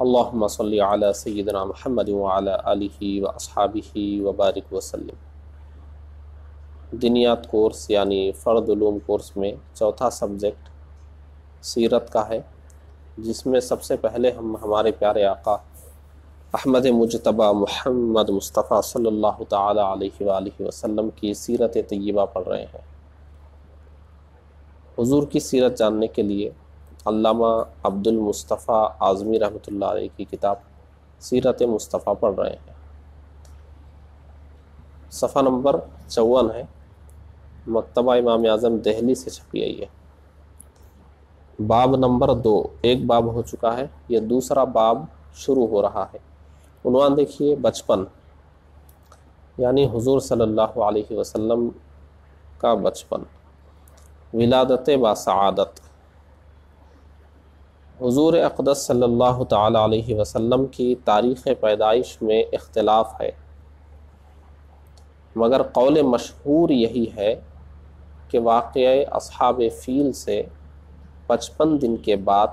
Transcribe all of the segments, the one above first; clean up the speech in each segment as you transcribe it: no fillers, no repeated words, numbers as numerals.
اللہم صلی علی سیدنا محمد وعلی آلہ واصحابہ وبارک وسلم۔ دینیات کورس یعنی فرد علوم کورس میں چوتھا سبجیکٹ سیرت کا ہے، جس میں سب سے پہلے ہم ہمارے پیارے آقا احمد مجتبیٰ محمد مصطفیٰ صلی اللہ تعالی علیہ وآلہ وسلم کی سیرت طیبہ پڑھ رہے ہیں۔ حضور کی سیرت جاننے کے لیے علامہ عبد المصطفیٰ اعظمی رحمۃ اللہ علیہ کی کتاب سیرت مصطفیٰ پڑھ رہے ہیں۔ صفحہ نمبر 54 ہے، مکتبہ امام اعظم دہلی سے چھپی ہے یہ۔ باب نمبر 2، ایک باب ہو چکا ہے، یہ دوسرا باب شروع ہو رہا ہے۔ عنوان دیکھیے، بچپن، یعنی حضور صلی اللہ علیہ وسلم کا بچپن، ولادت باسعادت۔ حضور اقدس صلی اللہ تعالی علیہ وسلم کی تاریخ پیدائش میں اختلاف ہے، مگر قول مشہور یہی ہے کہ واقعہ اصحاب فیل سے 55 دن کے بعد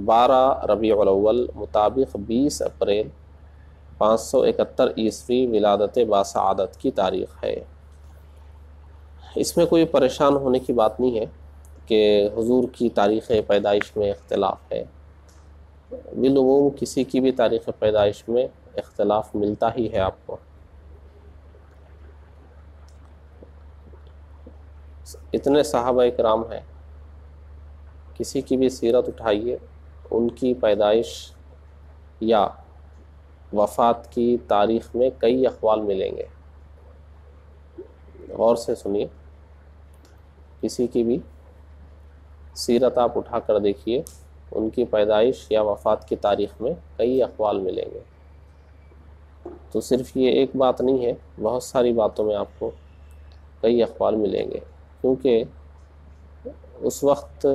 12 ربیع الاول مطابق 20 اپریل 571 عیسوی ولادت باسعادت کی تاریخ ہے۔ اس میں کوئی پریشان ہونے کی بات نہیں ہے کہ حضور کی تاریخ پیدائش میں اختلاف ہے۔ بالعموم کسی کی بھی تاریخ پیدائش میں اختلاف ملتا ہی ہے آپ کو۔ اتنے صحابہ کرام ہیں، کسی کی بھی سیرت اٹھائیے، ان کی پیدائش یا وفات کی تاریخ میں کئی اقوال ملیں گے۔ غور سے سنیے، کسی کی بھی سیرت آپ اٹھا کر دیکھیے، ان کی پیدائش یا وفات کی تاریخ میں کئی اقوال ملیں گے۔ تو صرف یہ ایک بات نہیں ہے، بہت ساری باتوں میں آپ کو کئی اقوال ملیں گے، کیونکہ اس وقت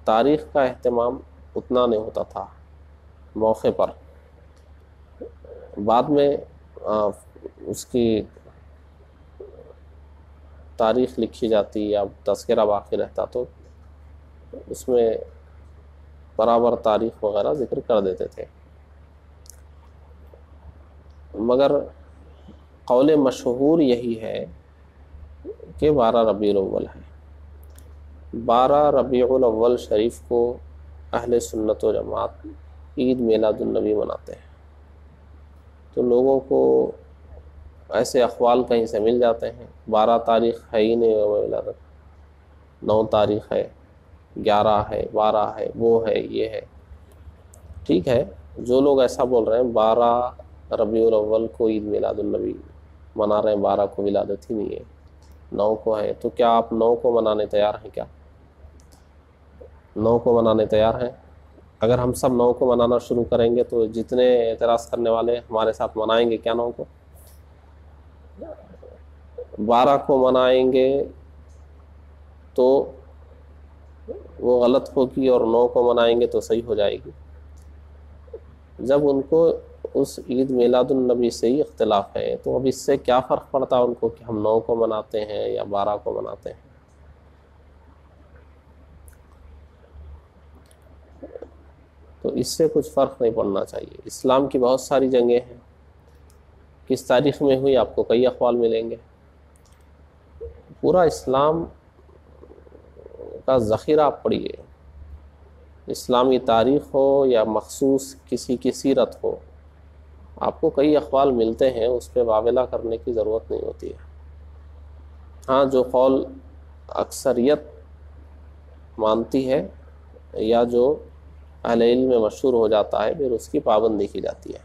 تاریخ کا اہتمام اتنا نہیں ہوتا تھا موقع پر۔ بعد میں اس کی تاریخ لکھی جاتی یا تذکرہ باقی رہتا تو اس میں برابر تاریخ وغیرہ ذکر کر دیتے تھے، مگر قول مشہور یہی ہے کہ 12 ربیع الاول ہے۔ 12 ربیع الاول شریف کو اہل سنت و جماعت عید میلاد النبی مناتے ہیں۔ تو لوگوں کو ایسے اقوال کہیں سے مل جاتے ہیں، 12 تاریخ ہے ہی نہیں یوم ولادت، 9 تاریخ ہے، 11 ہے، 12 ہے، وہ ہے، یہ ہے۔ ٹھیک ہے، جو لوگ ایسا بول رہے ہیں 12 ربیع الاول کو عید میلاد النبی منا رہے ہیں، 12 کو ولادت ہی نہیں ہے، 9 کو ہے، تو کیا آپ 9 کو منانے تیار ہیں؟ کیا 9 کو منانے تیار ہیں؟ اگر ہم سب 9 کو منانا شروع کریں گے تو جتنے اعتراض کرنے والے ہمارے ساتھ منائیں گے کیا 9 کو؟ 12 کو منائیں گے تو وہ غلط ہوگی، اور 9 کو منائیں گے تو صحیح ہو جائے گی۔ جب ان کو اس عید میلاد النبی سے ہی اختلاف ہے تو اب اس سے کیا فرق پڑتا ہے ان کو کہ ہم 9 کو مناتے ہیں یا 12 کو مناتے ہیں؟ تو اس سے کچھ فرق نہیں پڑنا چاہیے۔ اسلام کی بہت ساری جنگیں ہیں، کس تاریخ میں ہوئی آپ کو کئی اقوال ملیں گے۔ پورا اسلام کا ذخیرہ آپ پڑھیے، اسلامی تاریخ ہو یا مخصوص کسی کی سیرت ہو، آپ کو کئی اقوال ملتے ہیں، اس پہ واویلا کرنے کی ضرورت نہیں ہوتی ہے۔ ہاں، جو قول اکثریت مانتی ہے یا جو اہل علم میں مشہور ہو جاتا ہے، پھر اس کی پابندی کی جاتی ہے۔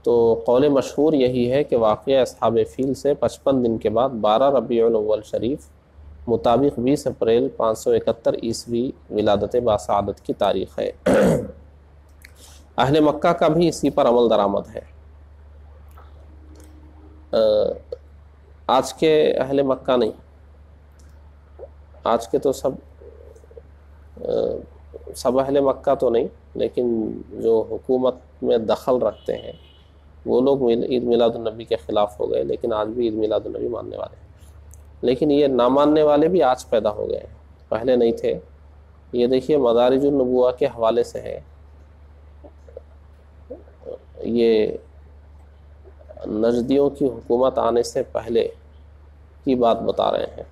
تو قول مشہور یہی ہے کہ واقعہ اصحاب فیل سے 55 دن کے بعد 12 ربیع الاول شریف مطابق 20 اپریل 571 عیسوی ولادت باسعادت کی تاریخ ہے۔ اہل مکہ کا بھی اسی پر عمل درآمد ہے۔ آج کے اہل مکہ نہیں، آج کے تو سب اہل مکہ تو نہیں، لیکن جو حکومت میں دخل رکھتے ہیں وہ لوگ عید میلاد النبی کے خلاف ہو گئے، لیکن آج بھی عید میلاد النبی ماننے والے ہیں۔ لیکن یہ نہ ماننے والے بھی آج پیدا ہو گئے ہیں، پہلے نہیں تھے۔ یہ دیکھیے مدارج النبوہ کے حوالے سے ہے، یہ نجدیوں کی حکومت آنے سے پہلے کی بات بتا رہے ہیں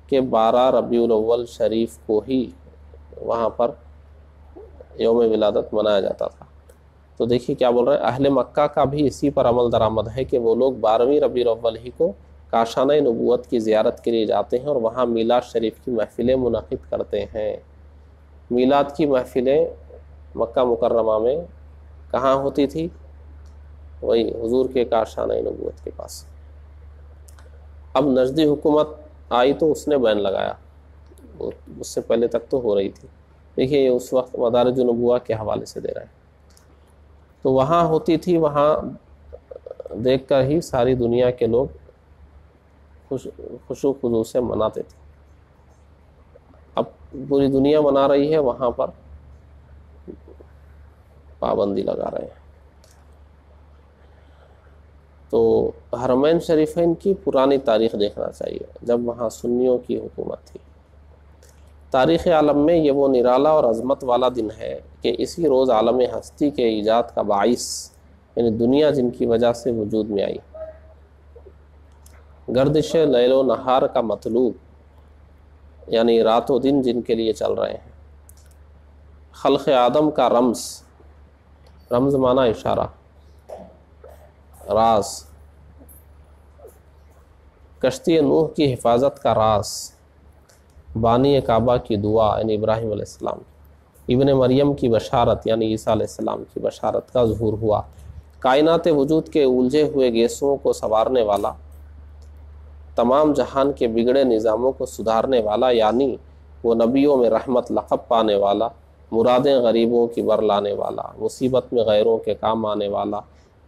کہ 12 ربیع الاول شریف کو ہی وہاں پر یوم ولادت منایا جاتا تھا۔ تو دیکھیے کیا بول رہے ہیں، اہل مکہ کا بھی اسی پر عمل درآمد ہے کہ وہ لوگ 12ویں ربیع الاول ہی کو کاشانہ نبوت کی زیارت کے لیے جاتے ہیں اور وہاں میلاد شریف کی محفلیں منعقد کرتے ہیں۔ میلاد کی محفلیں مکہ مکرمہ میں کہاں ہوتی تھی؟ وہی حضور کے کاشانہ نبوت کے پاس۔ اب نجدی حکومت آئی تو اس نے بین لگایا، اس سے پہلے تک تو ہو رہی تھی۔ دیکھیے یہ اس وقت مدارج النبوہ کے حوالے سے دے رہے ہیں۔ تو وہاں ہوتی تھی، وہاں دیکھ کر ہی ساری دنیا کے لوگ خشوع خضوع سے مناتے تھے۔ اب پوری دنیا منا رہی ہے، وہاں پر پابندی لگا رہے ہیں۔ تو حرمین شریفین کی پرانی تاریخ دیکھنا چاہیے جب وہاں سنیوں کی حکومت تھی۔ تاریخ عالم میں یہ وہ نرالا اور عظمت والا دن ہے کہ اسی روز عالم ہستی کے ایجاد کا باعث یعنی دنیا جن کی وجہ سے وجود میں آئی، گردش لیل و نہار کا مطلوب یعنی رات و دن جن کے لیے چل رہے ہیں، خلق آدم کا رمز معنی اشارہ، راز، کشتی نوح کی حفاظت کا راز، بانی کعبہ کی دعا یعنی ابراہیم علیہ السلام، ابن مریم کی بشارت یعنی عیسیٰ علیہ السلام کی بشارت کا ظہور ہوا، کائنات وجود کے الجھے ہوئے گیسوں کو سنوارنے والا، تمام جہان کے بگڑے نظاموں کو سدھارنے والا یعنی وہ نبیوں میں رحمت لقب پانے والا، مرادیں غریبوں کی بر لانے والا، مصیبت میں غیروں کے کام آنے والا،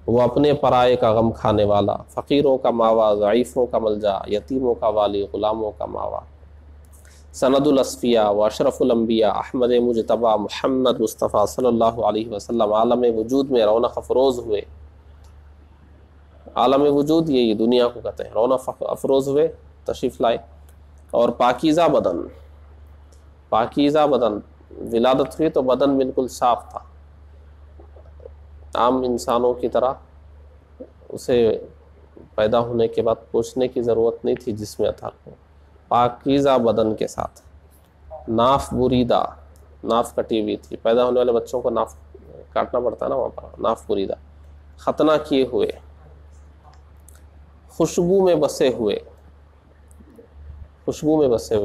وہ اپنے پرائے کا غم کھانے والا، فقیروں کا ماوا، ضعیفوں کا ملجا، یتیموں کا والی، غلاموں کا ماوا، سند الاصفیاء و اشرف الانبیاء احمد مجتبیٰ محمد مصطفیٰ صلی اللہ علیہ وسلم عالم وجود میں رونق افروز ہوئے۔ عالم وجود یہی دنیا کو کہتے ہیں، رونق افروز ہوئے، تشریف لائے، اور پاکیزہ بدن ولادت ہوئی تو بدن بالکل صاف تھا، عام انسانوں کی طرح اسے پیدا ہونے کے بعد پوچھنے کی ضرورت نہیں تھی جسم اطہر کو، پاکیزہ بدن کے ساتھ، ناف بریدہ، ناف کٹی ہوئی تھی، پیدا ہونے والے بچوں کو ناف کاٹنا پڑتا ہے نا وہاں پر، ناف بریدہ، ختنہ کیے ہوئے، خوشبو میں بسے ہوئے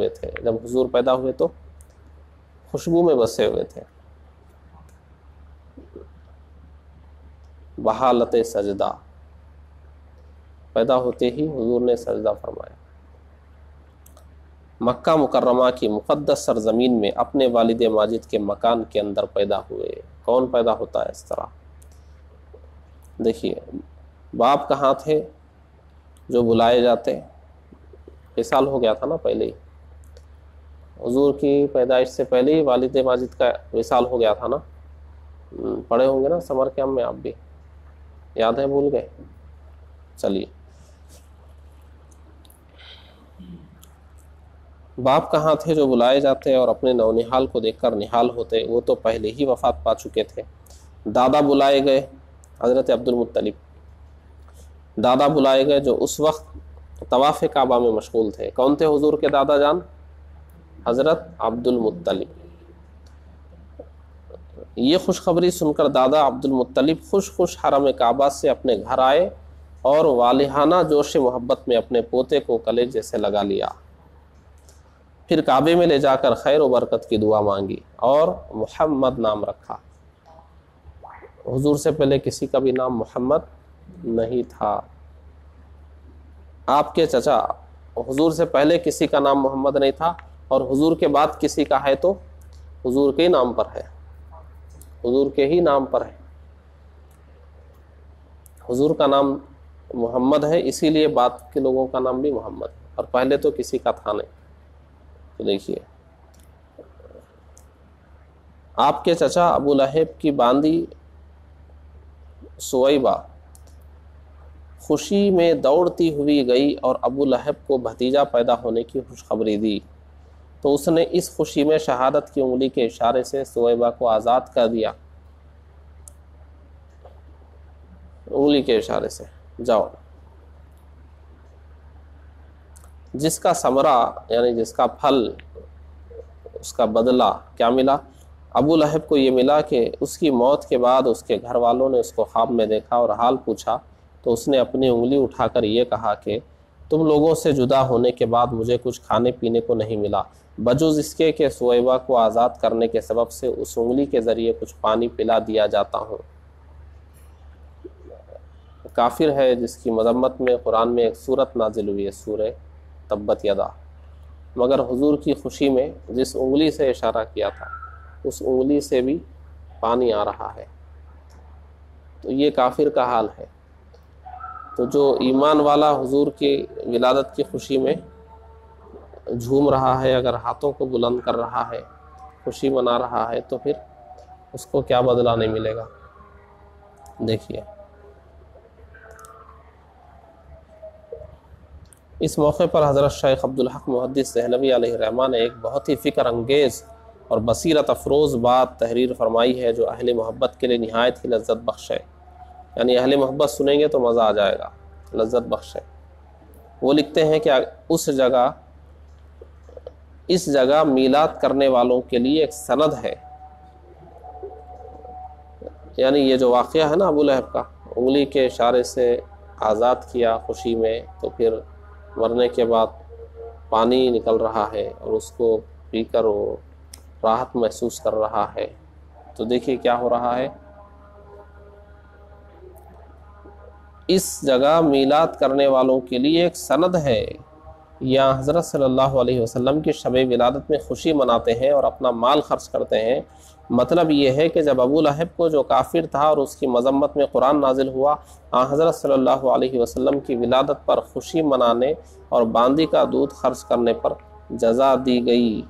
تھے۔ جب حضور پیدا ہوئے تو خوشبو میں بسے ہوئے تھے، بحالت سجدہ، پیدا ہوتے ہی حضور نے سجدہ فرمایا۔ مکہ مکرمہ کی مقدس سرزمین میں اپنے والد ماجد کے مکان کے اندر پیدا ہوئے۔ کون پیدا ہوتا ہے اس طرح؟ دیکھیے باپ کہاں تھے جو بلائے جاتے؟ وصال ہو گیا تھا نا پہلے ہی، حضور کی پیدائش سے پہلے ہی والد ماجد کا وصال ہو گیا تھا نا، پڑھے ہوں گے نا سمر کیمپ میں، آپ بھی یاد ہے، بھول گئے؟ چلیے، باپ کہاں تھے جو بلائے جاتے اور اپنے نونہال کو دیکھ کر نہال ہوتے؟ وہ تو پہلے ہی وفات پا چکے تھے۔ دادا بلائے گئے، حضرت عبد المطلب دادا بلائے گئے جو اس وقت طواف کعبہ میں مشغول تھے۔ کون تھے حضور کے دادا جان؟ حضرت عبد المطلب۔ یہ خوشخبری سن کر دادا عبد المطلب خوش حرم کعبہ سے اپنے گھر آئے اور والہانہ جوش محبت میں اپنے پوتے کو کلیجے سے لگا لیا، پھر کعبے میں لے جا کر خیر و برکت کی دعا مانگی اور محمد نام رکھا۔ حضور سے پہلے کسی کا بھی نام محمد نہیں تھا۔ آپ کے چچا حضور سے پہلے کسی کا نام محمد نہیں تھا، اور حضور کے بعد کسی کا ہے تو حضور کے ہی نام پر ہے، حضور کے ہی نام پر ہے۔ حضور کا نام محمد ہے، اسی لیے بعد کے لوگوں کا نام بھی محمد ہے، اور پہلے تو کسی کا تھا نہیں۔ تو دیکھیے آپ کے چچا ابو لہب کی باندی سویبہ خوشی میں دوڑتی ہوئی گئی اور ابو لہب کو بھتیجا پیدا ہونے کی خوشخبری دی، تو اس نے اس خوشی میں شہادت کی انگلی کے اشارے سے سویبہ کو آزاد کر دیا۔ انگلی کے اشارے سے جاؤ. جس کا ثمرہ یعنی جس کا پھل، اس کا بدلہ کیا ملا؟ ابو لہب کو یہ ملا کہ اس کی موت کے بعد اس کے گھر والوں نے اس کو خواب میں دیکھا اور حال پوچھا تو اس نے اپنی انگلی اٹھا کر یہ کہا کہ تم لوگوں سے جدا ہونے کے بعد مجھے کچھ کھانے پینے کو نہیں ملا بجز اس کے کہ سویبہ کو آزاد کرنے کے سبب سے اس انگلی کے ذریعے کچھ پانی پلا دیا جاتا ہوں. کافر ہے جس کی مذمت میں قرآن میں ایک سورت نازل ہوئی ہے، سورہ تبت یدا، مگر حضور کی خوشی میں جس انگلی سے اشارہ کیا تھا اس انگلی سے بھی پانی آ رہا ہے. تو یہ کافر کا حال ہے. تو جو ایمان والا حضور کی ولادت کی خوشی میں جھوم رہا ہے، اگر ہاتھوں کو بلند کر رہا ہے، خوشی منا رہا ہے، تو پھر اس کو کیا بدلہ نہیں ملے گا. دیکھیے اس موقع پر حضرت شیخ عبدالحق محدث دہلوی علیہ الرحمہ نے ایک بہت ہی فکر انگیز اور بصیرت افروز بات تحریر فرمائی ہے جو اہل محبت کے لیے نہایت ہی لذت بخش ہے. یعنی اہل محبت سنیں گے تو مزہ آ جائے گا، لذت بخش ہے. وہ لکھتے ہیں کہ اس جگہ میلاد کرنے والوں کے لیے ایک سند ہے. یعنی یہ جو واقعہ ہے نا ابو لہب کا، انگلی کے اشارے سے آزاد کیا خوشی میں، تو پھر مرنے کے بعد پانی نکل رہا ہے اور اس کو پی کر وہ راحت محسوس کر رہا ہے. تو دیکھیے کیا ہو رہا ہے. اس جگہ میلاد کرنے والوں کے لیے ایک سند ہے. یہاں حضرت صلی اللہ علیہ وسلم کی شب ولادت میں خوشی مناتے ہیں اور اپنا مال خرچ کرتے ہیں. مطلب یہ ہے کہ جب ابو لہب کو جو کافر تھا اور اس کی مذمت میں قرآن نازل ہوا، حضرت صلی اللہ علیہ وسلم کی ولادت پر خوشی منانے اور باندی کا دودھ خرچ کرنے پر جزا دی گئی،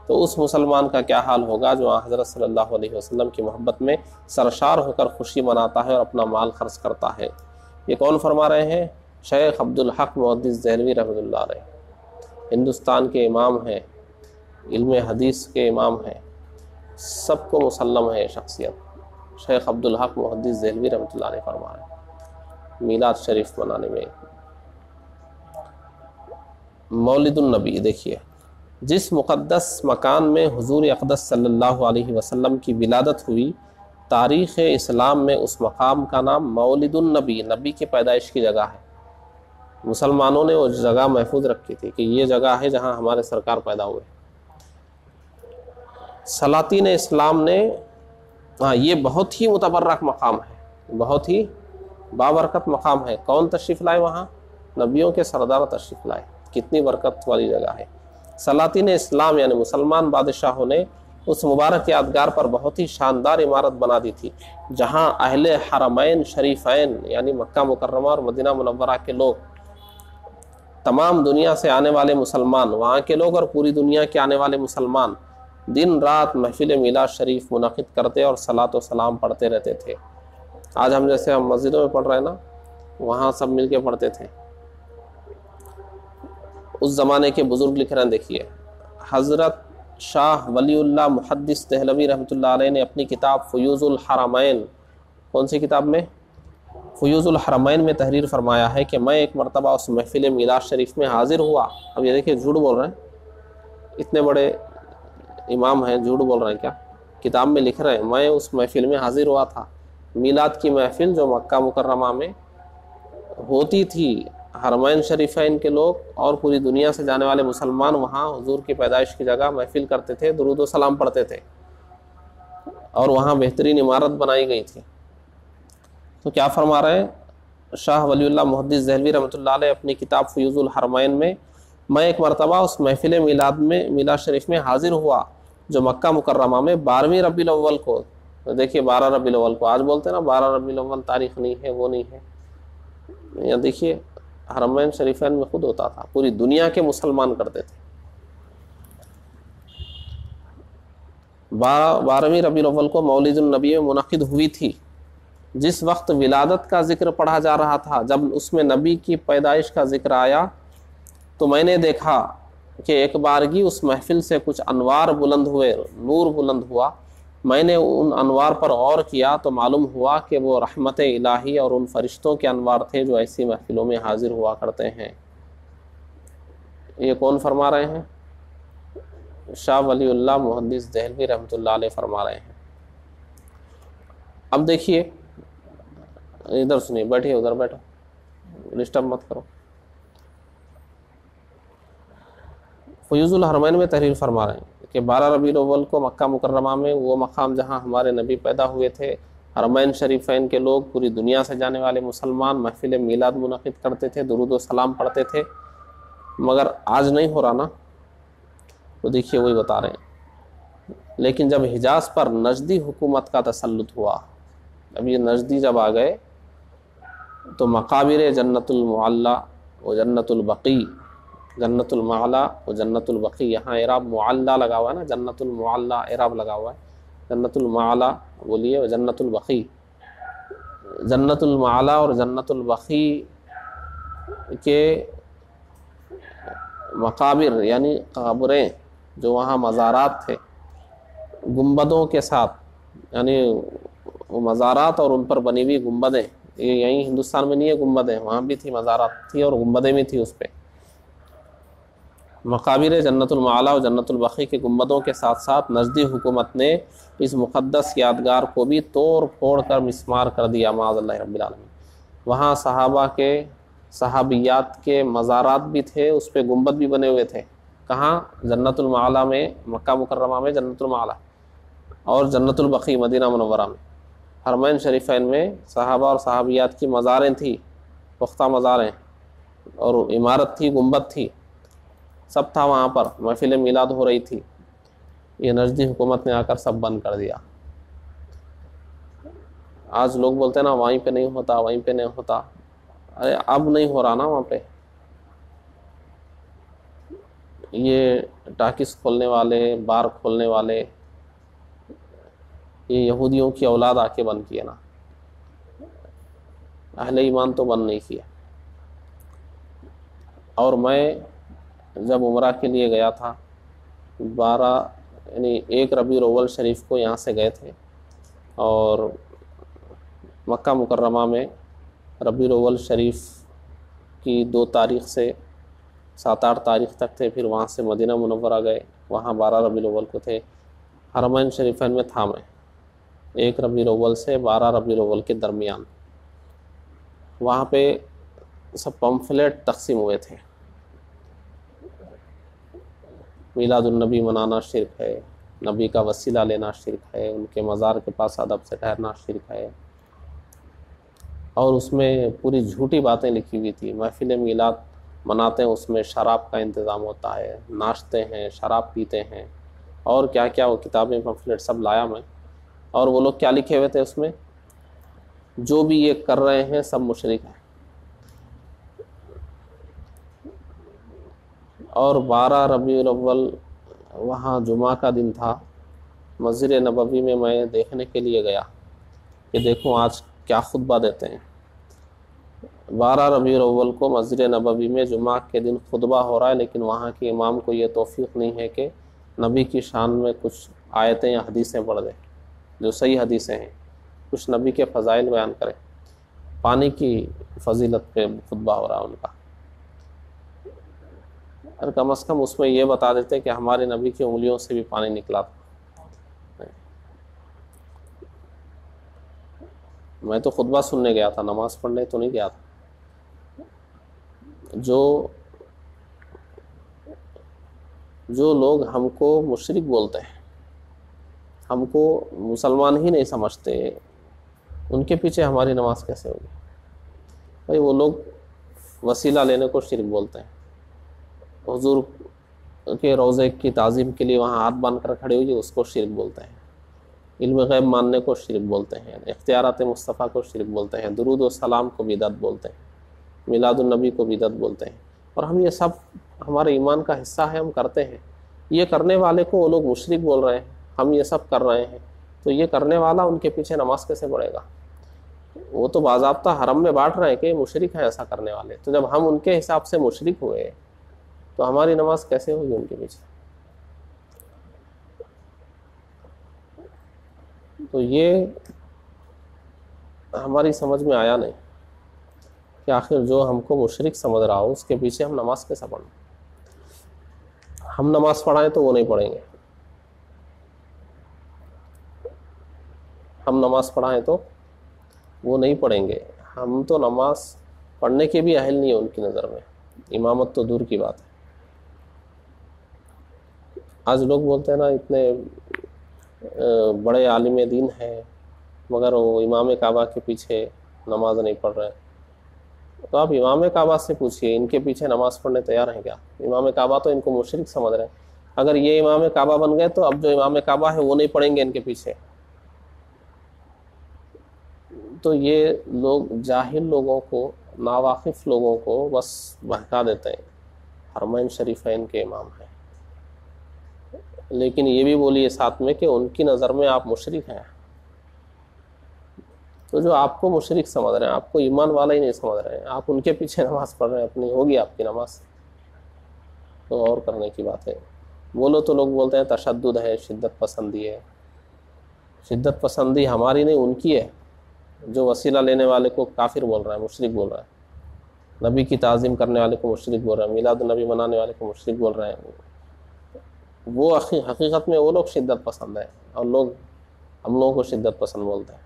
تو اس مسلمان کا کیا حال ہوگا جو حضرت صلی اللہ علیہ وسلم کی محبت میں سرشار ہو کر خوشی مناتا ہے اور اپنا مال خرچ کرتا ہے. یہ کون فرما رہے ہیں؟ شیخ عبدالحق محدث دہلوی رحمۃ اللہ علیہ، ہندوستان کے امام ہیں، علم حدیث کے امام ہیں، سب کو مسلم ہے شخصیت. شیخ عبدالحق محدث دہلوی رحمۃ اللہ علیہ فرما رہے ہیں میلاد شریف منانے میں. مولد النبی دیکھیے، جس مقدس مکان میں حضور اقدس صلی اللہ علیہ وسلم کی ولادت ہوئی، تاریخ اسلام میں اس مقام کا نام مولد النبی، نبی کی پیدائش کی جگہ ہے. مسلمانوں نے وہ جگہ محفوظ رکھی تھی کہ یہ جگہ ہے جہاں ہمارے سرکار پیدا ہوئے. سلاطین اسلام نے یہ بہت ہی متبرک مقام ہے، بہت ہی بابرکت مقام ہے. کون تشریف لائے وہاں؟ نبیوں کے سردار تشریف لائے. کتنی برکت والی جگہ ہے. سلاطین اسلام یعنی مسلمان بادشاہوں نے اس مبارک یادگار پر بہت ہی شاندار عمارت بنا دی تھی، جہاں اہل حرمین شریفین یعنی مکہ مکرمہ اور مدینہ منورہ کے لوگ، تمام دنیا سے آنے والے مسلمان، وہاں کے لوگ اور پوری دنیا کے آنے والے مسلمان دن رات محفل میلاد شریف منعقد کرتے اور صلاۃ و سلام پڑھتے رہتے تھے. آج ہم جیسے ہم مسجدوں میں پڑھ رہے ہیں نا، وہاں سب مل کے پڑھتے تھے. اس زمانے کے بزرگ لکھ رہے ہیں، دیکھیے حضرت شاہ ولی اللہ محدث دہلوی رحمۃ اللہ علیہ نے اپنی کتاب فیوض الحرمین، کون سی کتاب میں؟ فیوض الحرمین میں تحریر فرمایا ہے کہ میں ایک مرتبہ اس محفل میلاد شریف میں حاضر ہوا. اب یہ دیکھیے جھوٹ بول رہے ہیں، اتنے بڑے امام ہیں، جھوٹ بول رہے ہیں کیا؟ کتاب میں لکھ رہے ہیں میں اس محفل میں حاضر ہوا تھا. میلاد کی محفل جو مکہ مکرمہ میں ہوتی تھی، حرمین شریفین کے لوگ اور پوری دنیا سے جانے والے مسلمان وہاں حضور کی پیدائش کی جگہ محفل کرتے تھے، درود و سلام پڑھتے تھے، اور وہاں بہترین عمارت بنائی گئی تھی. تو کیا فرما رہے ہیں شاہ ولی اللہ محدث دہلوی رحمۃ اللہ علیہ اپنی کتاب فیوض الحرمین میں میں ایک مرتبہ اس محفل میلاد شریف میں حاضر ہوا جو مکہ مکرمہ میں 12ویں ربیع الاول کو، دیکھیے 12 ربیع الاول کو، آج بولتے ہیں نا 12 ربیع الاول تاریخ نہیں ہے، وہ نہیں ہے. یا دیکھیے حرمین شریفین میں خود ہوتا تھا، پوری دنیا کے مسلمان کرتے تھے. 12ویں ربیع الاول کو مولد النبی میں منعقد ہوئی تھی. جس وقت ولادت کا ذکر پڑھا جا رہا تھا، جب اس میں نبی کی پیدائش کا ذکر آیا تو میں نے دیکھا کہ ایک بارگی اس محفل سے کچھ انوار بلند ہوئے، نور بلند ہوا میں نے ان انوار پر غور کیا تو معلوم ہوا کہ وہ رحمت الہی اور ان فرشتوں کے انوار تھے جو ایسی محفلوں میں حاضر ہوا کرتے ہیں۔ یہ کون فرما رہے ہیں؟ شاہ ولی اللہ محدث دہلوی رحمۃ اللہ علیہ فرما رہے ہیں۔ اب دیکھیے، ادھر سنیے، بیٹھیے ادھر بیٹھو، ڈسٹرب مت کرو۔ فیوز الحرمین میں تحریر فرما رہے ہیں کہ 12 ربیع الاول کو مکہ مکرمہ میں، وہ مقام جہاں ہمارے نبی پیدا ہوئے تھے، حرمین شریفین کے لوگ، پوری دنیا سے جانے والے مسلمان محفل میلاد منعقد کرتے تھے، درود و سلام پڑھتے تھے، مگر آج نہیں ہو رہا نا۔ تو دیکھیے وہی بتا رہے ہیں، لیکن جب حجاز پر نجدی حکومت کا تسلط ہوا، اب یہ نجدی جب آ گئے تو مقابر جنت المعلی و جنت البقی، جنت المعلی و جنت البقی، یہاں اعراب معلی لگا ہوا ہے نا، جنت المعلی اعراب لگا ہوا ہے، جنت المعلی بولیے و جنت البقی، جنت المعلی اور جنت البقی کے مقابر یعنی قبریں، جو وہاں مزارات تھے گنبدوں کے ساتھ، یعنی وہ مزارات اور ان پر بنی ہوئی گنبدیں، یہ یہیں ہندوستان میں نہیں ہے گنبدیں، وہاں بھی تھی، مزارات تھی اور گنبدیں بھی تھی اس پہ۔ مقابر جنت المعلی اور جنت البقی کے گنبدوں کے ساتھ ساتھ نجدی حکومت نے اس مقدس یادگار کو بھی توڑ پھوڑ کر مسمار کر دیا، معاذ اللہ رب العالمین۔ وہاں صحابہ کے، صحابیات کے مزارات بھی تھے، اس پہ گنبد بھی بنے ہوئے تھے۔ کہاں؟ جنت المعلی میں، مکہ مکرمہ میں جنت المعلی، اور جنت البقی مدینہ منورہ میں، حرمین شریفین میں صحابہ اور صحابیات کی مزاریں تھیں، پختہ مزاریں، اور عمارت تھی، گنبد تھی، سب تھا وہاں پر، محفل میلاد ہو رہی تھی۔ یہ نجدی حکومت نے آ کر سب بند کر دیا۔ آج لوگ بولتے ہیں نا وہیں پہ نہیں ہوتا، وہیں پہ نہیں ہوتا، ارے اب نہیں ہو رہا نا وہاں پہ۔ یہ ٹاکس کھولنے والے، بار کھولنے والے، یہ یہودیوں کی اولاد آ کے بند کیے نا، اہل ایمان تو بند نہیں کیا۔ اور میں جب عمرہ کے لیے گیا تھا، 1 ربیع الاول شریف کو یہاں سے گئے تھے، اور مکہ مکرمہ میں ربیع الاول شریف کی 2 تاریخ سے 7-8 تاریخ تک تھے، پھر وہاں سے مدینہ منورہ گئے، وہاں 12 ربیع الاول کو تھے۔ حرمین شریفین میں تھا میں 1 ربیع الاول سے 12 ربیع الاول کے درمیان، وہاں پہ سب پمفلیٹ تقسیم ہوئے تھے، میلاد النبی منانا شرک ہے، نبی کا وسیلہ لینا شرک ہے، ان کے مزار کے پاس ادب سے ٹھہرنا شرک ہے، اور اس میں پوری جھوٹی باتیں لکھی ہوئی تھی۔ محفل میلاد مناتے ہیں، اس میں شراب کا انتظام ہوتا ہے، ناشتے ہیں، شراب پیتے ہیں، اور کیا کیا وہ کتابیں پمفلیٹ سب لایا میں۔ اور وہ لوگ کیا لکھے ہوئے تھے اس میں؟ جو بھی یہ کر رہے ہیں سب مشرک ہیں۔ اور 12 ربیع الاول وہاں جمعہ کا دن تھا، مسجد نبوی میں میں دیکھنے کے لیے گیا کہ دیکھوں آج کیا خطبہ دیتے ہیں۔ 12 ربیع الاول کو مسجد نبوی میں جمعہ کے دن خطبہ ہو رہا ہے، لیکن وہاں کے امام کو یہ توفیق نہیں ہے کہ نبی کی شان میں کچھ آیتیں یا حدیثیں پڑھ دیں جو صحیح حدیثیں ہیں، کچھ نبی کے فضائل بیان کریں۔ پانی کی فضیلت پہ خطبہ ہو رہا ہے ان کا، اور کم از کم اس میں یہ بتا دیتے کہ ہمارے نبی کی انگلیوں سے بھی پانی نکلا تھا۔ میں تو خطبہ سننے گیا تھا، نماز پڑھنے تو نہیں گیا تھا۔ جو لوگ ہم کو مشرک بولتے ہیں، ہم کو مسلمان ہی نہیں سمجھتے، ان کے پیچھے ہماری نماز کیسے ہوگی؟ بھائی وہ لوگ وسیلہ لینے کو شرک بولتے ہیں، حضور کے روضے کی تعظیم کے لیے وہاں ہاتھ باندھ کر کھڑے ہوئے اس کو شرک بولتے ہیں، علم غیب ماننے کو شرک بولتے ہیں، اختیارات مصطفیٰ کو شرک بولتے ہیں، درود و سلام کو بدعت بولتے ہیں، میلاد النبی کو بدعت بولتے ہیں، اور ہم یہ سب ہمارے ایمان کا حصہ ہے، ہم کرتے ہیں۔ یہ کرنے والے کو وہ لوگ مشرک بول رہے ہیں، ہم یہ سب کر رہے ہیں، تو یہ کرنے والا ان کے پیچھے نماز کیسے پڑھے گا؟ وہ تو باضابطہ حرم میں بانٹ رہے ہیں کہ یہ مشرک ہیں ایسا کرنے والے، تو جب ہم ان کے حساب سے مشرک ہوئے تو ہماری نماز کیسے ہوگی ان کے پیچھے؟ تو یہ ہماری سمجھ میں آیا نہیں کہ آخر جو ہم کو مشرک سمجھ رہا ہو اس کے پیچھے ہم نماز کیسا پڑھیں؟ ہم نماز پڑھائیں تو وہ نہیں پڑھیں گے، ہم نماز پڑھائیں تو وہ نہیں پڑھیں گے، ہم تو نماز پڑھنے کے بھی اہل نہیں ہیں ان کی نظر میں، امامت تو دور کی بات ہے۔ آج لوگ بولتے ہیں نا اتنے بڑے عالم دین ہیں مگر وہ امام کعبہ کے پیچھے نماز نہیں پڑھ رہے، تو آپ امام کعبہ سے پوچھئے ان کے پیچھے نماز پڑھنے تیار ہیں کیا؟ امام کعبہ تو ان کو مشرک سمجھ رہے ہیں، اگر یہ امام کعبہ بن گئے تو اب جو امام کعبہ ہے وہ نہیں پڑھیں گے ان کے پیچھے۔ تو یہ لوگ جاہل لوگوں کو، ناواقف لوگوں کو بس بہکا دیتے ہیں، حرمین شریفین کے امام ہیں، لیکن یہ بھی بولیے ساتھ میں کہ ان کی نظر میں آپ مشرک ہیں۔ تو جو آپ کو مشرک سمجھ رہے ہیں، آپ کو ایمان والا ہی نہیں سمجھ رہے ہیں، آپ ان کے پیچھے نماز پڑھ رہے ہیں، اپنی ہوگی آپ کی نماز تو اور کرنے کی بات ہے۔ بولو تو لوگ بولتے ہیں تشدد ہے، شدت پسندی ہے، شدت پسندی ہماری نہیں ان کی ہے، جو وسیلہ لینے والے کو کافر بول رہا ہے، مشرک بول رہا ہے، نبی کی تعظیم کرنے والے کو مشرک بول رہا ہے، میلاد النبی منانے والے کو مشرک بول رہے ہیں، وہ حقیقت میں وہ لوگ شدت پسند ہیں، اور لوگ ہم لوگوں کو شدت پسند بولتے ہیں۔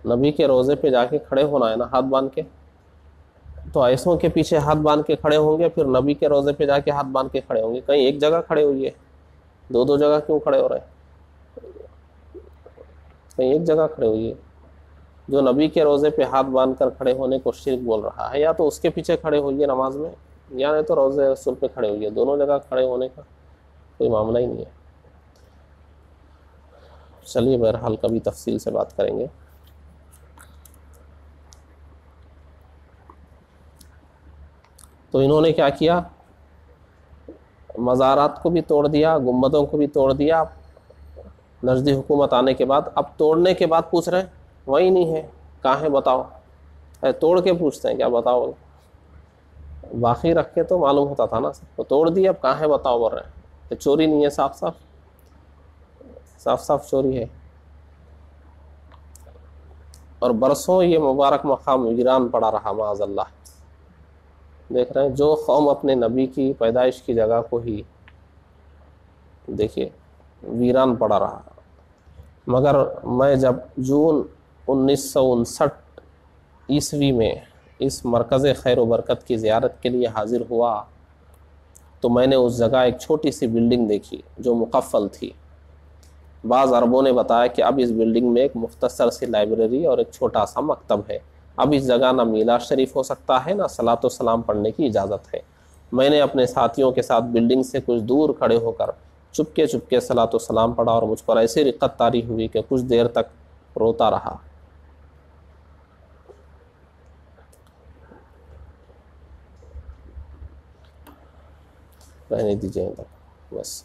نبی کے روضے پہ جا کے کھڑے ہونا ہے نا ہاتھ باندھ کے، تو ایسوں کے پیچھے ہاتھ باندھ کے کھڑے ہوں گے، پھر نبی کے روضے پہ جا کے ہاتھ باندھ کے کھڑے ہوں گے، کہیں ایک جگہ کھڑے ہوئیے، دو جگہ کیوں کھڑے ہو رہے ہیں؟ کہیں ایک جگہ کھڑے ہوئیے۔ جو نبی کے روضے پہ ہاتھ باندھ کر کھڑے ہونے کو شرک بول رہا ہے، یا تو اس کے پیچھے کھڑے ہوئیے نماز میں، یا نہیں تو روضے رسول پہ کھڑے ہوئیے، دونوں جگہ کھڑے ہونے کا کوئی معاملہ ہی نہیں ہے۔ چلیے بہرحال کبھی تفصیل سے بات کریں گے۔ تو انہوں نے کیا کیا؟ مزارات کو بھی توڑ دیا، گنبدوں کو بھی توڑ دیا۔ نجدی حکومت آنے کے بعد اب توڑنے کے بعد پوچھ رہے ہیں وہی نہیں ہے، کہاں ہے بتاؤ؟ توڑ کے پوچھتے ہیں کیا بتاؤ؟ باقی رکھ کے تو معلوم ہوتا تھا نا، تو توڑ دی، اب کہاں ہے بتاؤ بول رہے ہیں۔ چوری نہیں ہے، صاف صاف چوری ہے، اور برسوں یہ مبارک مقام ویران پڑا رہا معاذ اللہ۔ دیکھ رہے ہیں جو قوم اپنے نبی کی پیدائش کی جگہ کو ہی دیکھیے ویران پڑا رہا۔ مگر میں جب جون 1959 عیسوی میں اس مرکز خیر و برکت کی زیارت کے لیے حاضر ہوا تو میں نے اس جگہ ایک چھوٹی سی بلڈنگ دیکھی جو مقفل تھی۔ بعض عربوں نے بتایا کہ اب اس بلڈنگ میں ایک مختصر سی لائبریری اور ایک چھوٹا سا مکتب ہے، اب اس جگہ نہ میلاد شریف ہو سکتا ہے، نہ صلاۃ و سلام پڑھنے کی اجازت ہے۔ میں نے اپنے ساتھیوں کے ساتھ بلڈنگ سے کچھ دور کھڑے ہو کر چپکے صلاۃ و سلام پڑھا، اور مجھ پر ایسی رقت طاری ہوئی کہ کچھ دیر تک روتا رہا۔ رہنے دیجیے بس۔